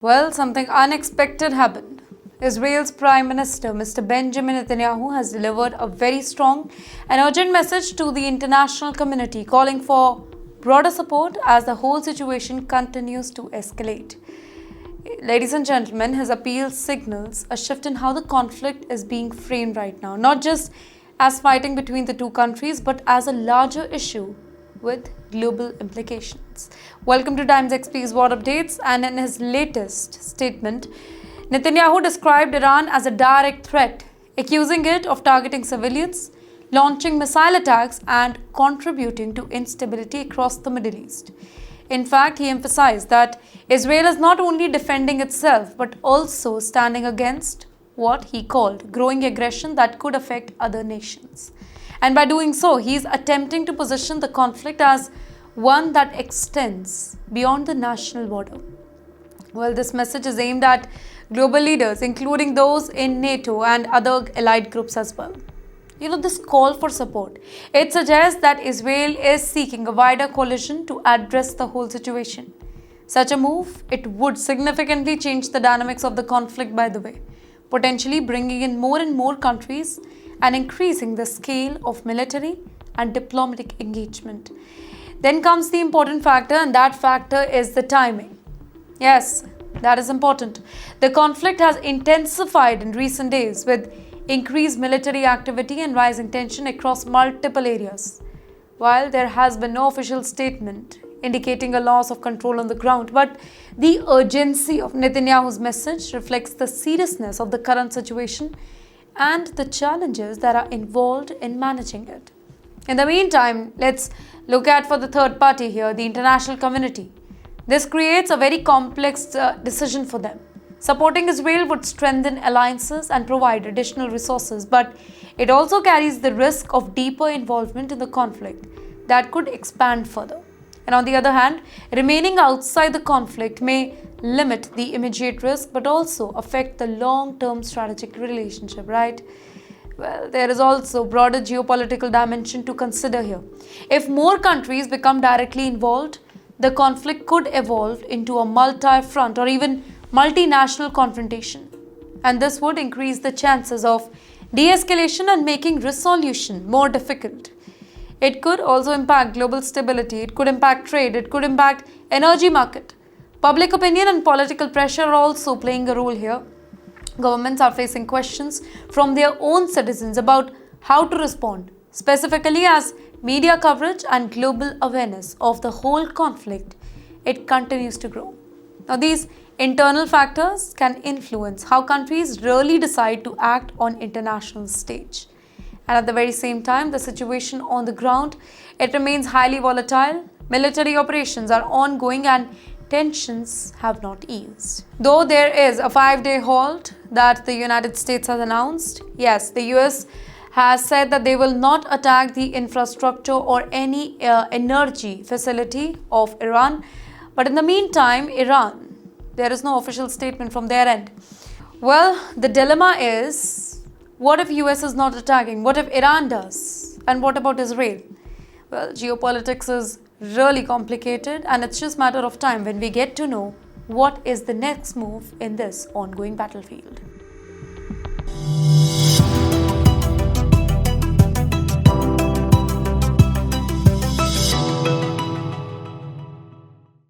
Well, something unexpected happened. Israel's Prime Minister, Mr. Benjamin Netanyahu, has delivered a very strong and urgent message to the international community, calling for broader support as the whole situation continues to escalate. Ladies and gentlemen, his appeal signals a shift in how the conflict is being framed right now, not just as fighting between the two countries, but as a larger issue with global implications. Welcome to TimesXP's War Updates, and in his latest statement, Netanyahu described Iran as a direct threat, accusing it of targeting civilians, launching missile attacks, and contributing to instability across the Middle East. In fact, he emphasized that Israel is not only defending itself but also standing against what he called growing aggression that could affect other nations. And by doing so, he is attempting to position the conflict as one that extends beyond the national border. Well, this message is aimed at global leaders, including those in NATO and other allied groups as well. This call for support, it suggests that Israel is seeking a wider coalition to address the whole situation. Such a move, it would significantly change the dynamics of the conflict, by the way, potentially bringing in more and more countries and increasing the scale of military and diplomatic engagement. Then comes the important factor, and that factor is the timing. Yes, that is important. The conflict has intensified in recent days with increased military activity and rising tension across multiple areas. While there has been no official statement indicating a loss of control on the ground, but the urgency of Netanyahu's message reflects the seriousness of the current situation and the challenges that are involved in managing it. In the meantime, let's look at for the third party here, the international community. This creates a very complex decision for them. Supporting Israel would strengthen alliances and provide additional resources, but it also carries the risk of deeper involvement in the conflict that could expand further. And on the other hand, remaining outside the conflict may limit the immediate risk but also affect the long-term strategic relationship, right? Well, there is also broader geopolitical dimension to consider here. If more countries become directly involved, the conflict could evolve into a multi-front or even multinational confrontation. And this would increase the chances of de-escalation and making resolution more difficult. It could also impact global stability, it could impact trade, it could impact energy market. Public opinion and political pressure are also playing a role here. Governments are facing questions from their own citizens about how to respond, specifically as media coverage and global awareness of the whole conflict, it continues to grow. Now, these internal factors can influence how countries really decide to act on international stage. And at the very same time, the situation on the ground, it remains highly volatile. Military operations are ongoing and tensions have not eased. Though there is a 5-day halt that the United States has announced, yes, the US has said that they will not attack the infrastructure or any energy facility of Iran. But in the meantime, Iran, there is no official statement from their end. Well, the dilemma is, what if US is not attacking? What if Iran does? And what about Israel? Well, geopolitics is really complicated, and it's just a matter of time when we get to know what is the next move in this ongoing battlefield.